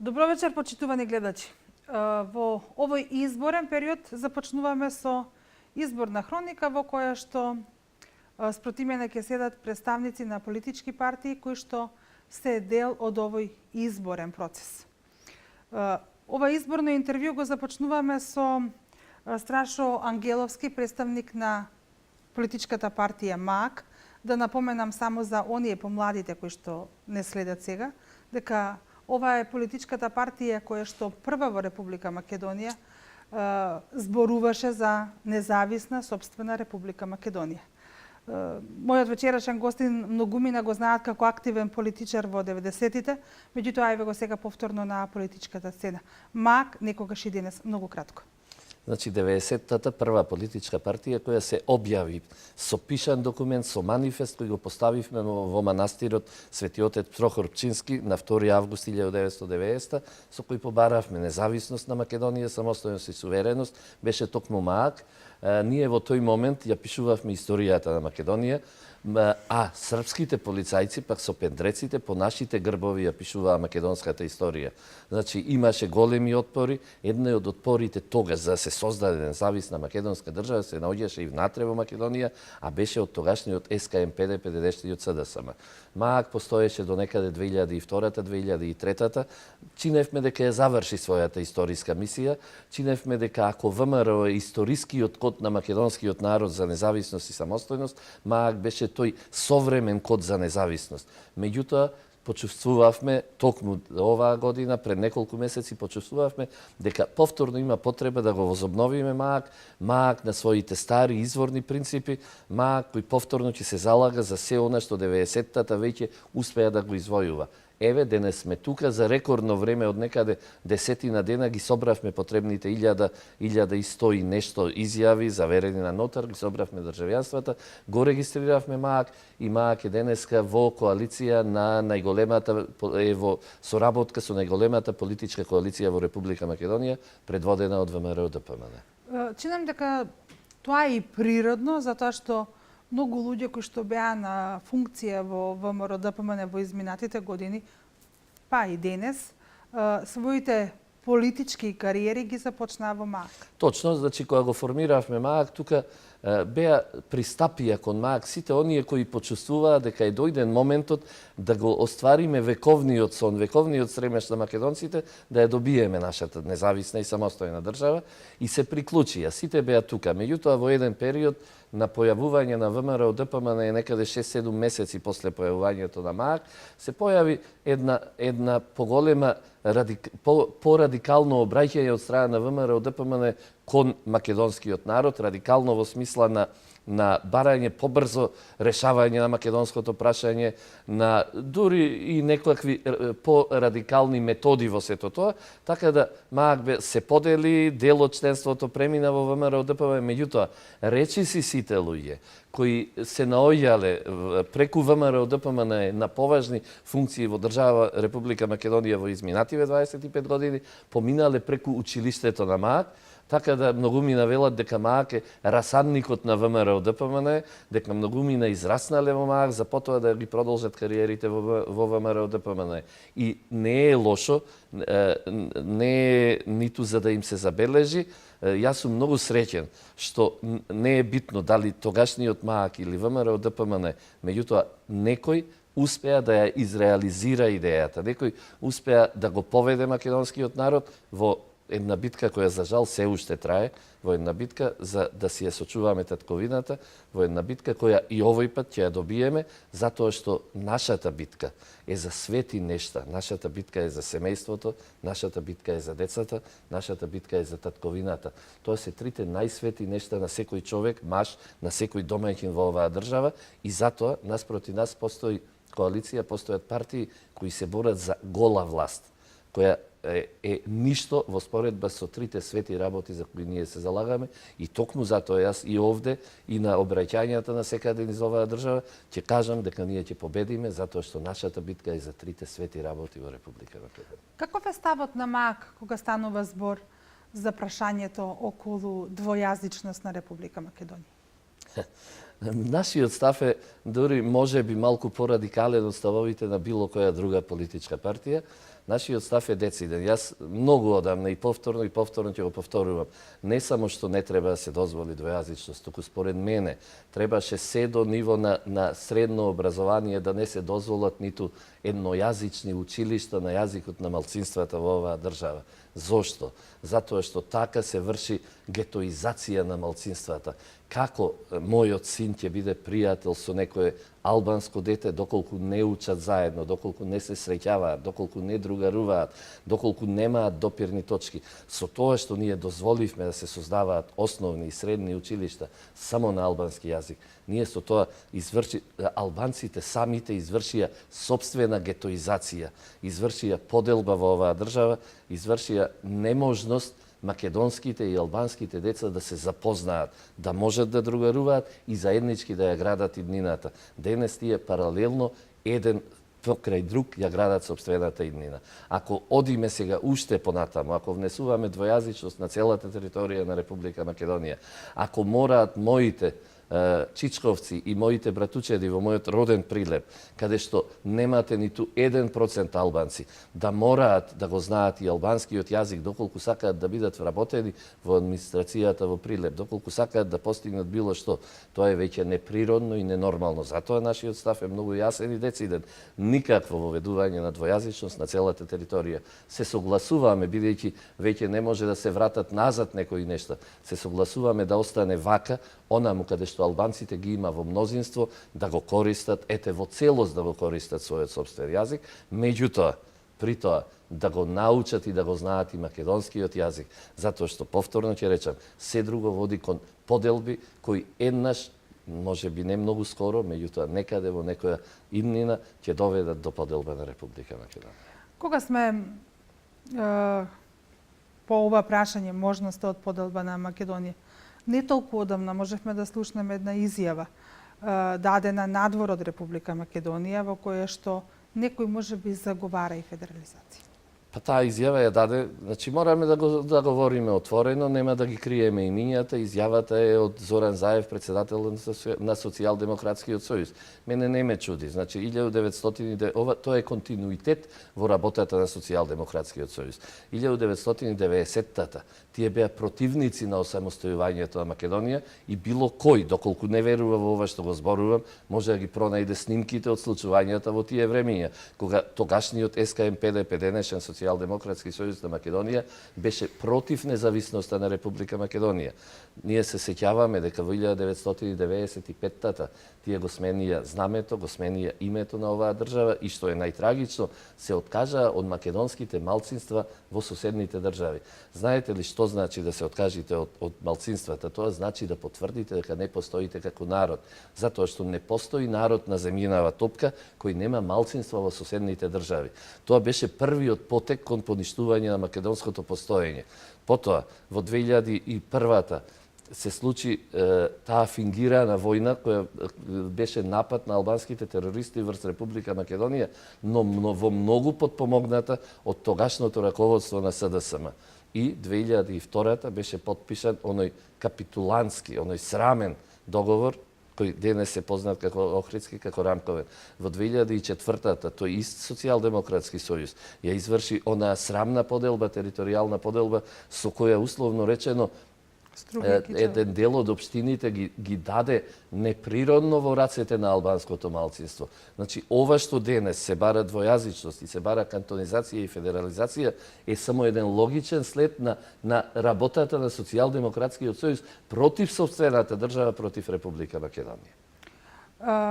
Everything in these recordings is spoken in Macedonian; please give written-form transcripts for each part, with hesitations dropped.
Добро вечер, почитувани гледачи. Во овој изборен период започнуваме со изборна хроника во која што спроти мене ќе седат представници на политички партии кои што се дел од овој изборен процес. Ова изборно интервју го започнуваме со Страшо Ангеловски, представник на политичката партија МАК. Да напоменам само за оние помладите кои што не следат сега, дека ова е политичката партија која што прва во Република Македонија зборуваше за независна сопствена Република Македонија. Мојот вечерашен гостин многумина го знаат како активен политичар во 90-тите, меѓутоа ајде го сега повторно на политичката сцена. МАК некогаш и денес, многу кратко. Значи, 90-тата прва политичка партија која се објави со пишан документ, со манифест кој го поставивме во манастирот Свети Отец Прохор Пчински на 2 август 1990, со кој побаравме независност на Македонија, самостојност и сувереност, беше токму МАК. Ние во тој момент ја пишувавме историјата на Македонија, а српските полицајци пак со пендреците по нашите грбови ја пишуваа македонската историја. Значи имаше големи отпори, една од отпорите тогаш за да се создаде независна македонска држава се наоѓаше и внатре во Македонија, а беше од тогашниот СКМПД, ПДД и од СДСМ. МАК постоеше до некаде 2002-та, 2003-та. Чиневме дека ја заврши својата историска мисија, чиневме дека ако ВМРО е историскиот код на македонскиот народ за независност и самостојност, МАК беше тој современ код за независност. Меѓутоа, почувствувавме, токму оваа година, пред неколку месеци, почувствувавме дека повторно има потреба да го возобновиме МАК, МАК на своите стари изворни принципи, МАК кој повторно ќе се залага за се она што 90-тата веќе успеа да го извојува. Еве, денес сме тука за рекордно време, од некаде 10 дена ги собравме потребните 1100 и нешто изјави заверени на нотар, ги собравме државјанствата, го регистриравме МАК и МАК е денеска во коалиција на најголемата, во соработка со најголемата политичка коалиција во Република Македонија, предводена од ВМРО ДПМН. Чинам дека тоа е и природно, затоа што многу луѓе кои што беа на функција во ВМРО ДПМН во изминатите години, па и денес, своите политички кариери ги започнаа во МАК. Точно, значи кога го формиравме МАК, тука беа пристапија кон МАК сите оние кои почувствуваа дека е дојден моментот да го оствариме вековниот сон, вековниот стремеж на македонците да ја добиеме нашата независна и самостојна држава и се приклучија. Сите беа тука. Меѓутоа во еден период на појавување на ВМРО ДПМН некаде 6-7 месеци после појавувањето на МАК се појави една поголема порадикално обраќање од страна на ВМРО ДПМН кон македонскиот народ, радикално во смисла на барање побрзо решавање на македонското прашање, на дури и некакви порадикални методи во сето тоа, така да МАК се подели, дел од членството премина во ВМРО ДПМН, меѓутоа речиси сите луѓе кои се наоѓале преку ВМРО ДПМН на поважни функции во држава Република Македонија во изминативе 25 години, поминале преку училиштето на МАК, така да многумина велат дека МАК е расадникот на ВМРО ДПМН, дека многумина израснале во МАК за потоа да ги продолжат кариерите во ВМРО ДПМН. И не е лошо, не е ниту за да им се забележи. Јас сум многу среќен што не е битно дали тогашниот МАК или ВМРО ДПМН, меѓутоа некој успеа да ја изреализира идејата, некој успеа да го поведе македонскиот народ во една битка која за жал се уште трае, во една битка за да си ја сочуваме татковината, во една битка која и овој пат ќе ја добиеме, затоа што нашата битка е за свети нешта, нашата битка е за семејството, нашата битка е за децата, нашата битка е за татковината. Тоа се трите најсвети нешта на секој човек, маж, на секој домаќин во оваа држава и затоа наспроти нас постои коалиција, постојат партии кои се борат за гола власт, која е ништо во споредба со трите свети работи за кои ние се залагаме и токму затоа јас и овде и на обраќањата на секаде низ оваа држава ќе кажам дека ние ќе победиме затоа што нашата битка е за трите свети работи во Република Македонија. Каков е ставот на МАК кога станува збор за прашањето околу двојазичност на Република Македонија? Нашиот став е дури може би малку порадикален од ставовите на било која друга политичка партија. Нашиот став е дециден. Јас многу одамна и повторно ќе го повторувам. Не само што не треба да се дозволи двојазичност, туку според мене требаше се до ниво на средно образование да не се дозволат ниту еднојазични училишта на јазикот на малцинствата во оваа држава. Зошто? Затоа што така се врши гетоизација на малцинствата. Како мојот син ќе биде пријател со некое албанско дете доколку не учат заедно, доколку не се среќаваат, доколку не другаруваат, доколку немаат допирни точки. Со тоа што ние дозволивме да се создаваат основни и средни училишта само на албански јазик, ние со тоа албанците самите извршија сопствена гетоизација, извршија поделба во оваа држава, извршија неможност македонските и албанските деца да се запознаат, да можат да другаруваат и заеднички да ја градат иднината. Денес тие паралелно еден покрај друг ја градат сопствената иднина. Ако одиме сега уште понатаму, ако внесуваме двојазичност на целата територија на Република Македонија, ако мораат моите чичковци и моите братучеди во мојот роден Прилеп, каде што немате ниту 1% албанци, да мораат да го знаат и албанскиот јазик, доколку сакаат да бидат вработени во администрацијата во Прилеп, доколку сакаат да постигнат било што, тоа е веќе неприродно и ненормално. Затоа нашиот став е многу јасен и дециден. Никакво воведување на двојазичност на целата територија. Се согласуваме, бидејќи веќе не може да се вратат назад некои нешта. Се согласуваме да остане вака, онаму каде што албанците ги има во мнозинство, да го користат, во целост да го користат својот сопствен јазик, меѓутоа, при тоа, да го научат и да го знаат и македонскиот јазик, затоа што, повторно ќе речам, се друго води кон поделби кои еднаш, може би не многу скоро, меѓутоа некаде во некоја иднина, ќе доведат до поделба на Република Македонија. Кога сме по ова прашање можноста од поделба на Македонија, не толку одамна можевме да слушнеме една изјава дадена надвор од Република Македонија во која што некој можеби заговара и федерализација. Па таа изјава ја даде, значи мораме да говориме отворено, нема да ги криеме имињата. Изјавата е од Зоран Заев, председател на Социјалдемократскиот сојуз. Мене не ме чуди, значи 1900 тоа е континуитет во работата на Социјалдемократскиот сојуз. 1990-тата тие беа противници на осамостојувањето на Македонија и било кој, доколку не верува во ова што го зборувам, може да ги пронајде снимките од случувањата во тие времиња, кога тогашниот СКМПДП, денешен Социјалдемократски сојуз на Македонија, беше против независноста на Република Македонија. Ние се сеќаваме дека во 1995-тата тие го сменија знамето, го сменија името на оваа држава и што е најтрагично, се откажаа од македонските малцинства во соседните држави. Знаете ли што значи да се откажите од малцинствата? Тоа значи да потврдите дека не постоите како народ, затоа што не постои народ на земјинава топка кој нема малцинства во соседните држави. Тоа беше првиот потек кон поништување на македонското постоење. Потоа, во 2001-та, се случи таа фингирана војна која беше напад на албанските терористи врз Република Македонија, но во многу подпомогната од тогашното раководство на СДСМ. И 2002-та беше подпишан оној капитулантски, оној срамен договор кој денес се познат како Охридски, како Рамковен. Во 2004-та тој ист Социјалдемократски сојуз ја изврши онаа срамна поделба, територијална поделба, со која условно речено еден дел од општините ги даде неприродно во рацете на албанското малцинство. Значи, ова што денес се бара двојазичност и се бара кантонизација и федерализација е само еден логичен след на работата на Социјалдемократскиот сојуз против сопствената држава, против Република Македонија.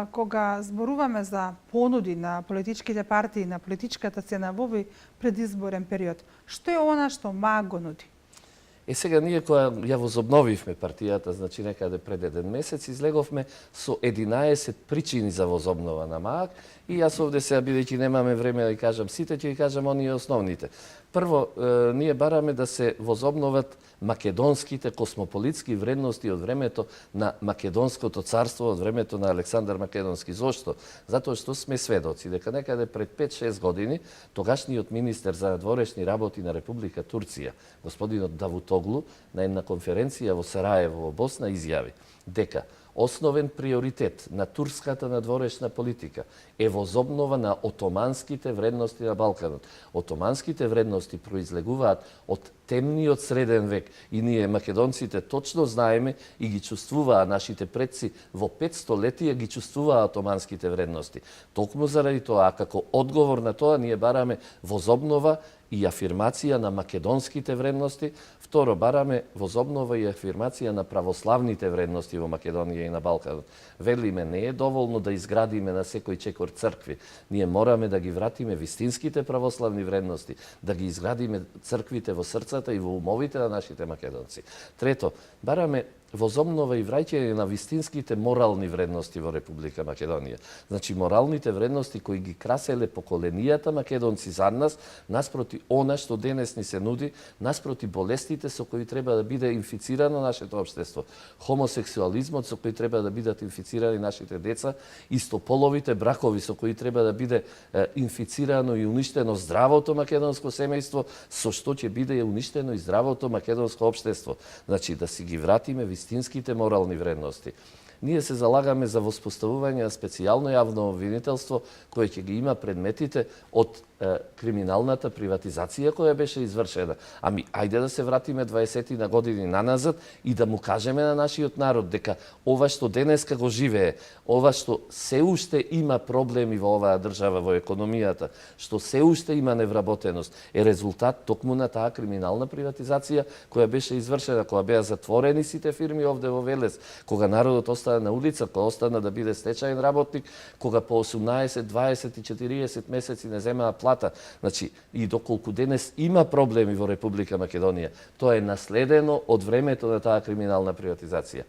Кога зборуваме за понуди на политичките партии, на политичката сцена во овој предизборен период, што е она што МАГ го нуди? Сега ние кога ја возобновивме партијата, значи некаде пред еден месец, излеговме со 11 причини за возобнова на МАГ и јас овде сега, бидејќи немаме време да ги кажам сите, ќе ги кажам оние основните. Прво, ние бараме да се возобноват македонските космополитски вредности од времето на Македонското царство, од времето на Александар Македонски. Зошто? Затоа што сме сведоци дека некаде пред 5-6 години тогашниот министер за надворешни работи на Република Турција, господинот Давутоглу, на една конференција во Сараево, во Босна, изјави дека основен приоритет на турската надворешна политика е возобнова на отоманските вредности на Балканот. Отоманските вредности произлегуваат од темниот среден век и ние македонците точно знаеме и ги чувствуваа нашите предци во 500 летија ги чувствуваа отоманските вредности. Токму заради тоа, како одговор на тоа, ние бараме возобнова и афирмација на македонските вредности. Второ, бараме возобнова и афирмација на православните вредности во Македонија и на Балканот. Велиме, не е доволно да изградиме на секој чекор цркви. Ние мораме да ги вратиме вистинските православни вредности, да ги изградиме црквите во срцата и во умовите на нашите македонци. Трето, бараме возобнова и враќање на вистинските морални вредности во Република Македонија. Значи, моралните вредности кои ги краселе поколенијата македонци за нас, наспроти она што денес ни се нуди, наспроти болестите со кои треба да биде инфицирано нашето општество, хомосексуализмот со кои треба да бидат инфицирани нашите деца, истополовите бракови со кои треба да биде инфицирано и уништено здравото македонско семејство, со што ќе биде уништено и здравото македонско општество. Значи, да си ги вратиме вистинските морални вредности. Ние се залагаме за воспоставување на специјално јавно обвинителство кое ќе ги има предметите од криминалната приватизација која беше извршена. Ами, ајде да се вратиме 20 на години наназад и да му кажеме на нашиот народ дека ова што денеска го живее, ова што се уште има проблеми во оваа држава, во економијата, што се уште има невработеност, е резултат токму на таа криминална приватизација која беше извршена, кога беа затворени сите фирми овде во Велес, кога народот остана на улица, кога остана да биде стечаен работник, кога по 18, 20 и 40 месеци не земаа плата. Значи, и доколку денес има проблеми во Република Македонија, тоа е наследено од времето на таа криминална приватизација.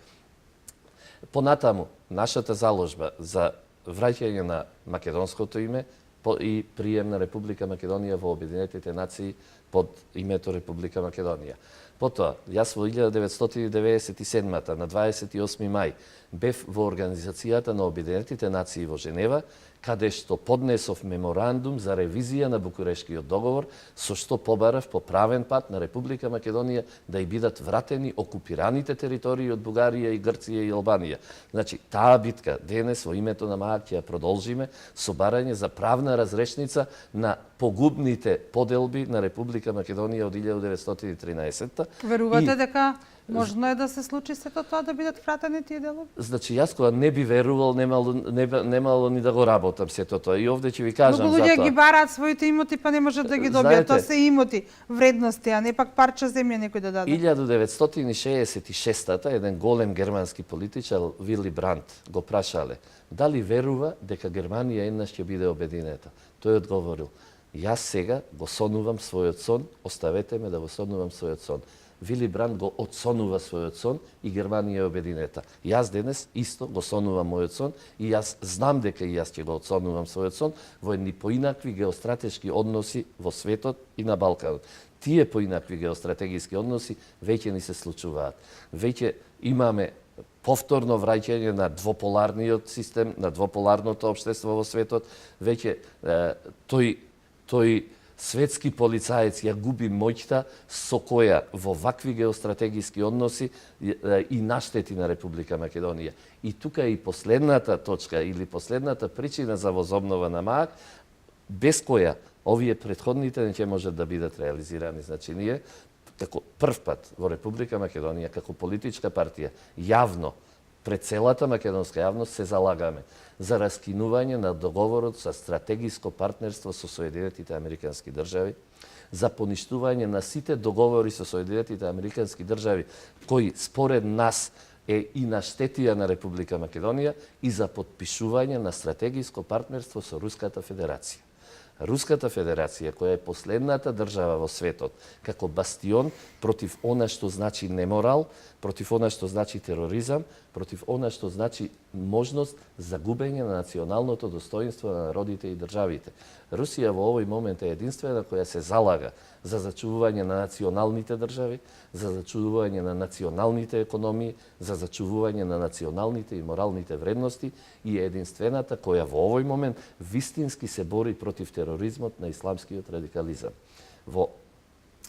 Понатаму, нашата заложба за враќање на македонското име и прием на Република Македонија во Обединетите нации под името Република Македонија. Потоа, јас во 1997 на 28 мај бев во Организацијата на Обединетите нации во Женева, каде што поднесов меморандум за ревизија на Букурешкиот договор, со што побарав по правен пат на Република Македонија да и бидат вратени окупираните територии од Бугарија и Грција и Албанија. Значи, таа битка денес во името на МААК ќе ја продолжиме со барање за правна разрешница на погубните поделби на Република Македонија од 1913. Верувате дека можно е да се случи сето тоа да бидат вратени тие делови? Значи, јас кога не би верувал, немало ни да го работам сето тоа. И овде ќе ви кажам Многу за луѓе тоа. ги бараат своите имоти, па не можат да ги добијат. Тоа се имоти, вредности, а не пак парче земја некој да даде. 1966-та еден голем германски политичар, Вили Брандт, го прашале дали верува дека Германија еднаш ќе биде обединета. Тој одговорил: јас сега го сонувам својот сон, оставете ме да го сонувам својот сон. Вили Брандт го отсонува својот сон и Германија е обединета. Јас денес исто го сонувам мојот сон и јас знам дека и јас ќе го отсонувам својот сон во едни поинакви геостратешки односи во светот и на Балканот. Тие поинакви геостратегиски односи веќе ни се случуваат. Веќе имаме повторно враќање на двополарниот систем, на двополарното општество во светот. Веќе тој светски полицаец ја губи моќта со која во вакви геостратегиски односи и наштети на Република Македонија. И тука е и последната точка или последната причина за возобнова на МААК, без која овие претходните не ќе можат да бидат реализирани. Значи, ние како прв пат во Република Македонија, како политичка партија, јавно, пред целата македонска јавност се залагаме за раскинување на договорот за стратегиско партнерство со Соединетите Американски држави, за поништување на сите договори со Соединетите Американски држави, кои според нас е и на штетија на Република Македонија, и за потпишување на стратегиско партнерство со Руската Федерација. Руската Федерација, која е последната држава во светот, како бастион против она што значи неморал, против она што значи тероризам, против она што значи можност за губење на националното достоинство на народите и државите. Русија во овој момент е единствена која се залага за зачувување на националните држави, за зачувување на националните економии, за зачувување на националните и моралните вредности и е единствената која во овој момент вистински се бори против тероризмот на исламскиот радикализам. Во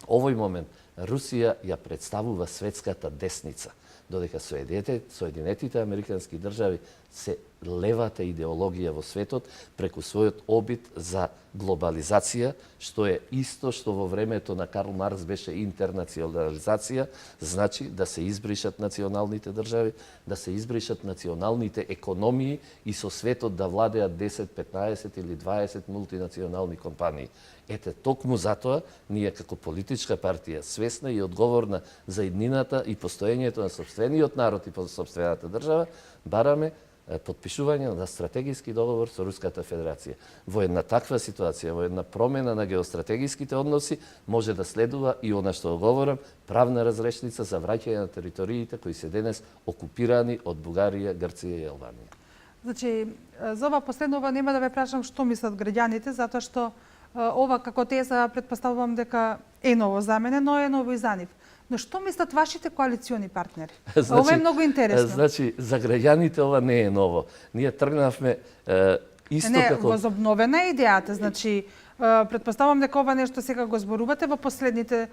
овој момент Русија ја представува светската десница, додека Соединетите Американски држави се левата идеологија во светот преку својот обид за глобализација, што е исто што во времето на Карл Маркс беше интернационализација, значи да се избришат националните држави, да се избришат националните економии и со светот да владеат 10, 15 или 20 мултинационални компании. Ете, токму затоа, ние како политичка партија, свесна и одговорна за иднината и постоењето на сопствениот народ и сопствената држава, бараме подпишување на стратегиски договор со Руската Федерација. Во една таква ситуација, во една промена на геостратегиските односи, може да следува и она што говорам, правна разрешница за враќање на териториите кои се денес окупирани од Бугарија, Грција и Албанија. Значи, за ова последнова нема да ве прашам што мислат граѓаните, затоа што ова како теза предпоставувам дека е ново за мене, но е ново и за нив. Но што мислат вашите коалициони партнери? Ова е многу интересно. Значи, за граѓаните ова не е ново. Ние тргнавме исто како... Возобновена е идејата, значи, предпоставувам дека ова нешто сега го зборувате во последните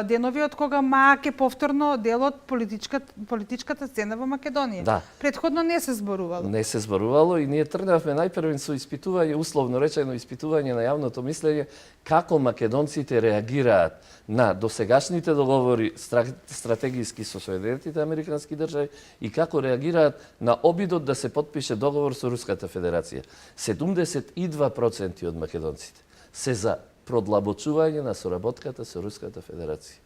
денови од кога маке повторно дел од политичката сцена во Македонија. Да. Предходно не се зборувало. Не се зборувало и ние тргнавме најпрвен со испитување, условно речено испитување на јавното мислење, како македонците реагираат на досегашните договори стратегиски со Соединетите Американски држави и како реагираат на обидот да се потпише договор со Руската Федерација. 72% од македонците се за продлабочување на соработката со Руската Федерација.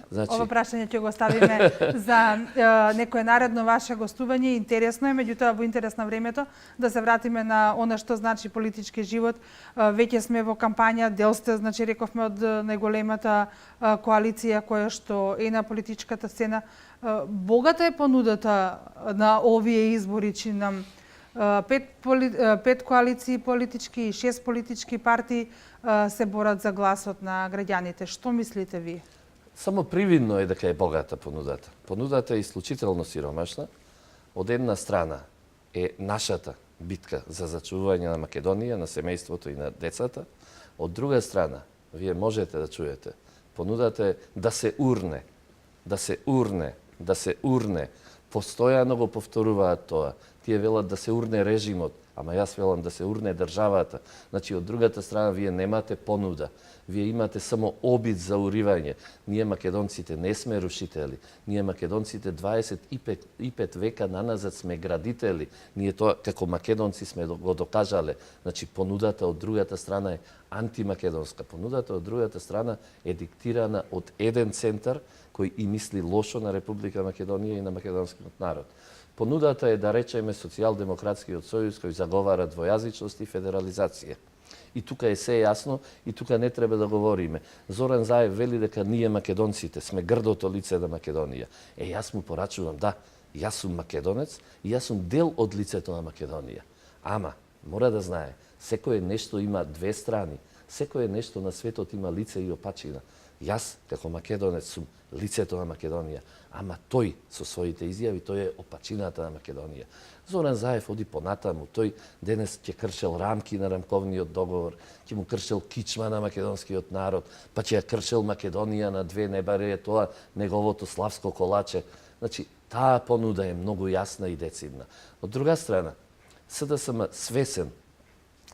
Значи... Ова прашање ќе го ставиме за некое наредно ваше гостување. Интересно е, меѓутоа во интерес на времето, да се вратиме на она што значи политички живот. Веќе сме во кампања, дел сте, значи рековме од најголемата коалиција која што е на политичката сцена. Богата е понудата на овие избори, чи нам 5 коалиции политички и 6 политички партии се борат за гласот на граѓаните. Што мислите ви? Само привидно е дека е богата понудата. Понудата е исклучително сиромашна. Од една страна е нашата битка за зачувување на Македонија, на семејството и на децата. Од друга страна, вие можете да чуете, понудата е да се урне, да се урне, да се урне. Постојано го повторуваат тоа. Тие велат да се урне режимот, ама јас велам да се урне државата. Значи, од другата страна, вие немате понуда. Вие имате само обид за уривање. Ние македонците не сме рушители. Ние македонците 25 века наназад сме градители. Ние тоа како македонци сме го докажале. Значи, понудата од другата страна е антимакедонска. Понудата од другата страна е диктирана од еден центар кој и мисли лошо на Република Македонија и на македонскиот народ. Понудата е, да речеме, Социјалдемократскиот сојуз кој заговара двојазичност и федерализација. И тука е се јасно, и тука не треба да говориме. Зоран Заев вели дека ние македонците сме грдото лице на Македонија. Јас му порачувам, да, јас сум македонец и јас сум дел од лицето на Македонија. Ама, мора да знае, секое нешто има две страни. Секое нешто на светот има лице и опачина. Јас, како македонец, сум лицето на Македонија, ама тој со своите изјави, тој е опачината на Македонија. Зоран Заев оди понатаму, тој денес ќе кршел рамки на рамковниот договор, ќе му кршел кичма на македонскиот народ, па ќе ја кршел Македонија на две, не баре тоа неговото славско колаче. Значи, таа понуда е многу јасна и децидна. Од друга страна, СДСМ свесен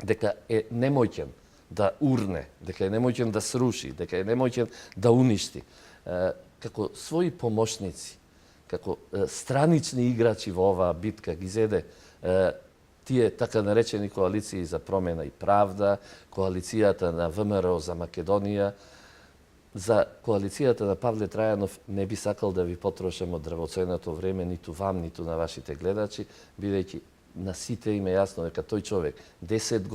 дека е немоќен да урне, дека е немоќен да сруши, дека е немоќен да уништи. Како своји помошници, како странични играчи во оваа битка ги зеде тие така наречени коалиции за промена и правда, коалицијата на ВМРО за Македонија. За коалицијата на Павле Трајанов не би сакал да ви потрошам од драгоценото време, ниту вам, ниту на вашите гледачи, бидејќи на сите им е јасно дека тој човек 10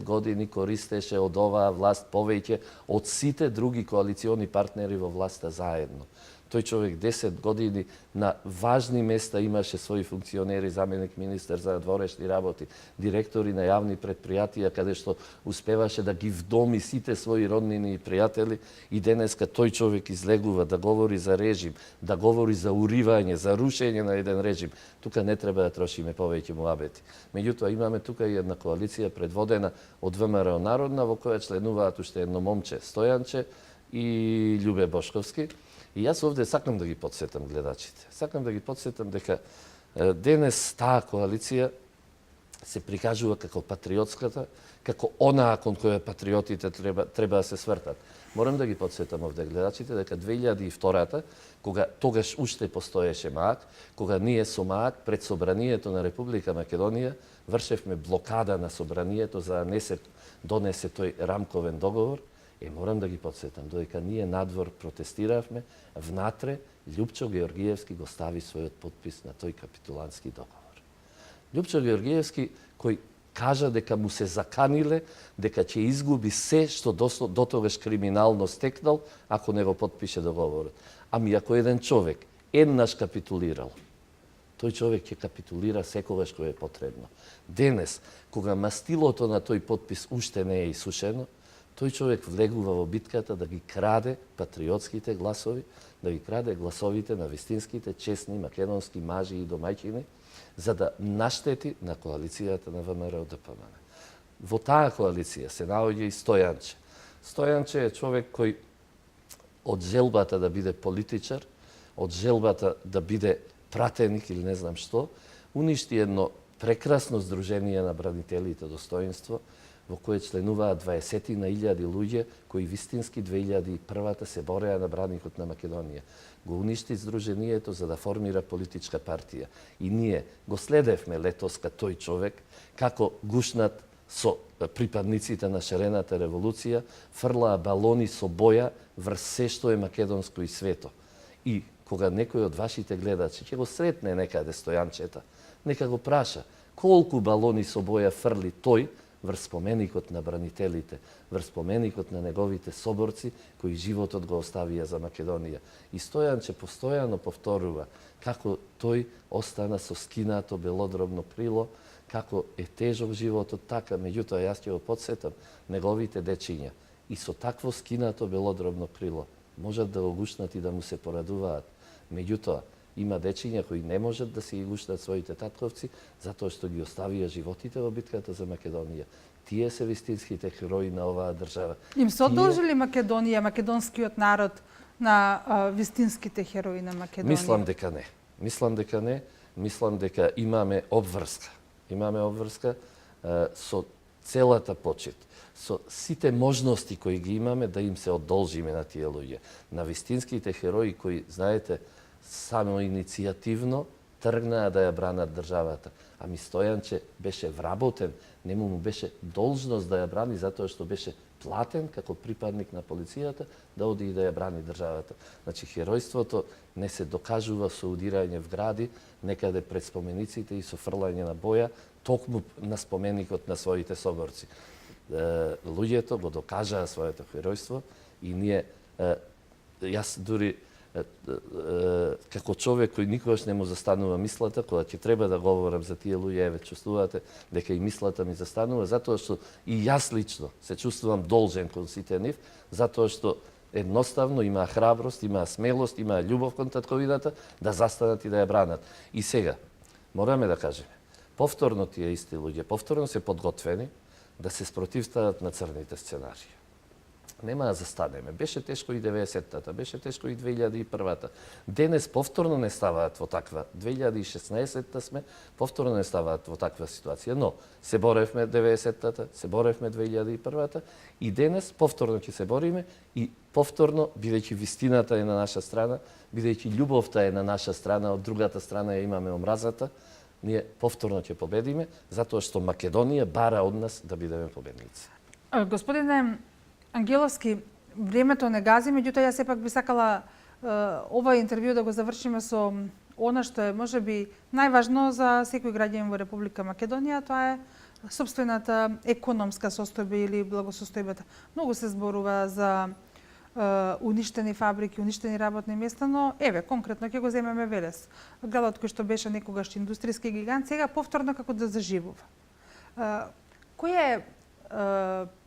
години користеше од оваа власт повеќе од сите други коалициони партнери во власта заедно. Тој човек 10 години на важни места имаше своји функционери, заменик министер за дворешни работи, директори на јавни предпријатија, каде што успеваше да ги вдоми сите своји роднини и пријатели, и денеска тој човек излегува да говори за режим, да говори за уривање, за рушење на еден режим. Тука не треба да трошиме повеќе муабети. Меѓутоа, имаме тука и една коалиција предводена од ВМРО Народна, во која членуваат уште едно момче, Стојанче, и Љубе Бошковски. И јас овде сакам да ги подсетам гледачите. Сакам да ги подсетам дека денес таа коалиција се прикажува како патриотската, како онаа кон која патриотите треба да се свртат. Морам да ги подсетам овде гледачите дека 2002-та, кога тогаш уште постоеше МААК, кога ние со МААК пред Собранието на Република Македонија вршевме блокада на Собранието за да не се донесе тој рамковен договор, морам да ги подсетам додека ние надвор протестиравме, внатре Љупчо Георгиевски го стави својот подпис на тој капитулантски договор. Љупчо Георгиевски кој кажа дека му се заканиле, дека ќе изгуби се што дотогаш криминално стекнал ако не го подпише договорот. Ами ако еден човек еднаш капитулирал, тој човек ќе капитулира секогаш кога е потребно. Денес, кога мастилото на тој подпис уште не е исушено, тој човек влегува во битката да ги краде патриотските гласови, да ги краде гласовите на вистинските честни македонски мажи и домаќини, за да наштети на коалицијата на ВМРО ДПМН. Во таа коалиција се наоѓа и Стојанче. Стојанче е човек кој од желбата да биде политичар, од желбата да биде пратеник или не знам што, уништи едно прекрасно здружение на бранителите достоинство, во кое членуваат 20.000 луѓе кои вистински 2001-та се бореа на браникот на Македонија. Го уништи здружението за да формира политичка партија. И ние го следевме летоска тој човек како гушнат со припадниците на шарената револуција, фрлаа балони со боја врз се што е македонско и свето. И кога некој од вашите гледачи ќе го сретне некаде Стојанчета, нека го праша колку балони со боја фрли тој врз споменикот на бранителите, врз споменикот на неговите соборци кои животот го оставија за Македонија. И Стојанче постојано повторува како тој остана со скинато белодробно крило, како е тежок животот, така, меѓутоа јас ќе го подсетам, неговите дечиња и со такво скинато белодробно крило можат да го гушнат и да му се порадуваат. Меѓутоа, има дечиња кои не можат да се ги гушнат своите татковци, затоа што ги оставија животите во битката за Македонија. Тие се вистинските херои на оваа држава. Им се одолжили Македонија, македонскиот народ на вистинските херои на Македонија? Мислам дека не. Мислам дека имаме обврска. Имаме обврска со целата почит, со сите можности кои ги имаме да им се одолжиме на тие луѓе. На вистинските херои кои, знаете, само иницијативно тргнаа да ја бранат државата. Ами Стојанче беше вработен, нему му беше должност да ја брани затоа што беше платен како припадник на полицијата да оди и да ја брани државата. Значи, херојството не се докажува со удирање в гради, некаде пред спомениците и со фрлање на боја, токму на споменикот на своите соборци. Луѓето го докажаа своето херојство и ние, јас дури како човек кој никогаш не му застанува мислата, кога ќе треба да говорам за тие луѓе, еве чувствувате дека и мислата ми застанува, затоа што и јас лично се чувствувам должен кон сите нив, затоа што едноставно имаа храброст, имаа смелост, имаа љубов кон татковината да застанат и да ја бранат. И сега, мораме да кажеме, повторно тие исти луѓе, повторно се подготвени да се спротивстават на црните сценарии. Нема да застанеме. Беше тешко и 90-та, беше тешко и 2001-та. Денес повторно не ставаат во таква. 2016-та сме, повторно не ставаат во таква ситуација. Но се боревме 90-та, се боревме 2001-та и денес повторно ќе се бориме и повторно, бидејќи вистината е на наша страна, бидејќи љубовта е на наша страна, од другата страна ја имаме омразата, ние повторно ќе победиме, затоа што Македонија бара од нас да бидеме победници. Господине Ангеловски, времето не гази, меѓутоа јас сепак би сакала ова интервју да го завршиме со она што е можеби најважно за секој граѓанин во Република Македонија, тоа е сопствената економска состојба или благосостојбата. Многу се зборува за уништени фабрики, уништени работни места, но еве, конкретно ќе го земеме Велес. Градот кој што беше некогаш индустријски гигант, сега повторно како да заживува. Која е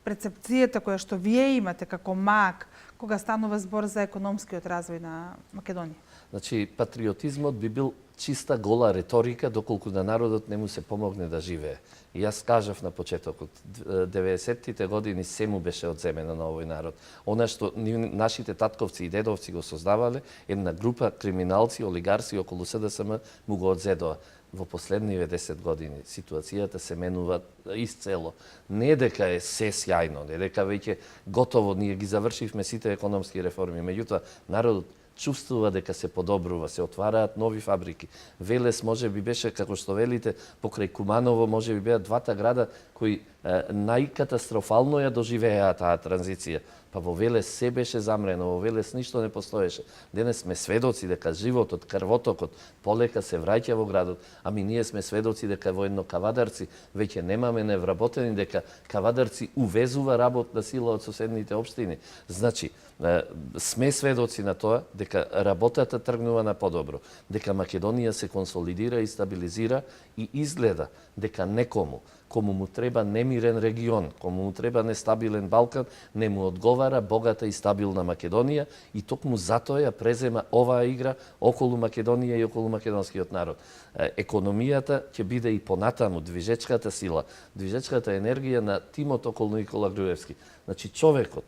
прецепцијата која што вие имате како МААК кога станува збор за економскиот развој на Македонија? Значи, патриотизмот би бил чиста гола риторика, доколку на народот не му се помогне да живее. И јас кажав на почетокот, 90-тите години се му беше одземено на овој народ. Она што нашите татковци и дедовци го создавале, една група криминалци, олигарси околу СДСМ му го одзедоа. Во последниве 10 години ситуацијата се менува исцело. Не дека е се сјајно, не дека веќе готово ние ги завршивме сите економски реформи, меѓутоа народот чувствува дека се подобрува, се отвараат нови фабрики. Велес може би беше, како што велите, покрај Куманово може би беа двата града кои најкатастрофално ја доживеа таа транзиција. Па во Велес се беше замрено, во Велес ништо не постоеше. Денес сме сведоци дека животот, крвотокот полека се враќа во градот, ами ние сме сведоци дека военно Кавадарци веќе немаме невработени, дека Кавадарци увезува работна сила од соседните општини. Значи, сме сведоци на тоа дека работата тргнува на подобро, дека Македонија се консолидира и стабилизира и изгледа дека некому, кому му треба немирен регион, кому му треба нестабилен Балкан, не му одговара богата и стабилна Македонија и токму затоа ја презема оваа игра околу Македонија и околу македонскиот народ. Економијата ќе биде и понатаму движечката сила, движечката енергија на тимот околу Никола Груевски. Значи човекот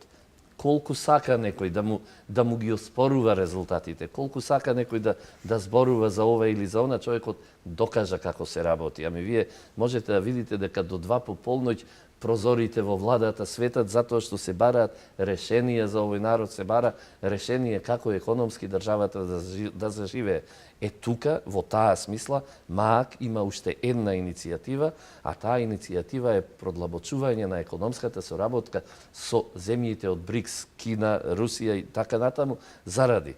колку сака некој да му ги оспорува резултатите, колку сака некој да зборува за ова или за она, човекот докажа како се работи. Ами вие можете да видите дека до 2 по полноќ прозорите во владата светат затоа што се бараат решенија за овој народ, се бара решение како економски државата да заживее. Тука, во таа смисла, МААК има уште една иницијатива, а таа иницијатива е продлабочување на економската соработка со земјите од БРИКС, Кина, Русија и така натаму, заради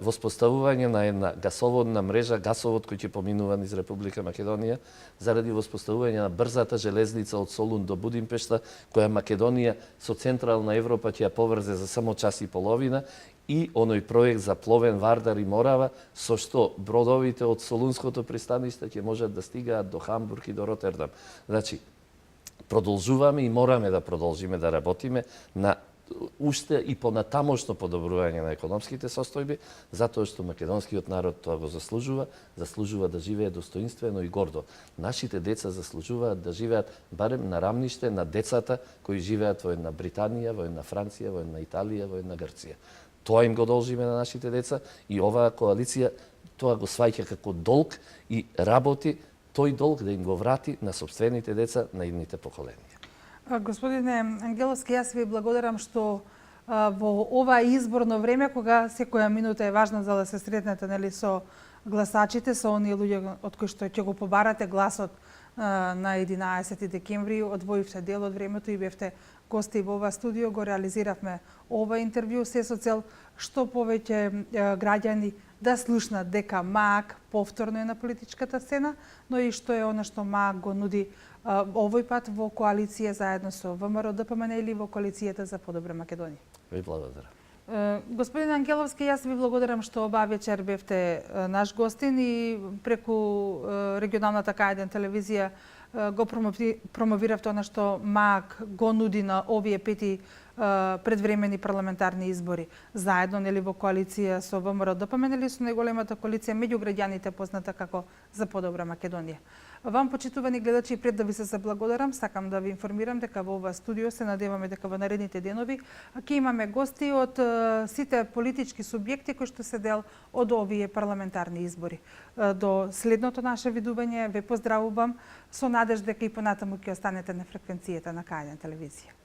воспоставување на една гасоводна мрежа, гасовод кој ќе поминува низ Република Македонија, заради воспоставување на брзата железница од Солун до Будимпешта, која Македонија со Централна Европа ќе ја поврзе за само час и половина, и оној проект за Пловен, Вардар и Морава, со што бродовите од Солунското пристаниште ќе можат да стигаат до Хамбург и до Ротердам. Значи, продолжуваме и мораме да продолжиме да работиме на уште и понатамошно подобрување на економските состојби, затоа што македонскиот народ тоа го заслужува да живее достоинствено и гордо. Нашите деца заслужуваат да живеат барем на рамниште на децата кои живеат во една Британија, во една Франција, во една Италија, во една Грција. Тоа им го должиме на нашите деца и оваа коалиција тоа го сваќа како долг и работи тој долг да им го врати на сопствените деца, на идните поколенија. Господине Ангеловски, јас ви благодарам што во ова изборно време, кога секоја минута е важна за да се сретнете со гласачите, со оние луѓе од кои што ќе го побарате гласот на 11 декември, одвоивте дел од времето и бевте гости во ова студио, го реализиравме ова интервју се со цел што повеќе граѓани да слушнат дека МААК повторно е на политичката сцена, но и што е она што МААК го нуди овој пат во коалиција заедно со ВМРО ДПМН или во коалицијата за подобра Македонија. Ви благодарам. Господин Ангеловски, јас ви благодарам што обаа вечер бевте наш гостин и преку регионалната К1 телевизија го промовиравте она што МААК го нуди на овие 5 предвремени парламентарни избори, заедно нели во коалиција со ВМРО ДПМН или со најголемата коалиција меѓу граѓаните позната како За подобра Македонија. Вам, почитувани гледачи, пред да ви се заблагодарам, сакам да ви информирам дека во ова студио се надеваме дека во наредните денови ќе имаме гости од сите политички субјекти кои што се дел од овие парламентарни избори. До следното наше видување ве поздравувам со надеж дека и понатаму ќе останете на фреквенцијата на К1 телевизија.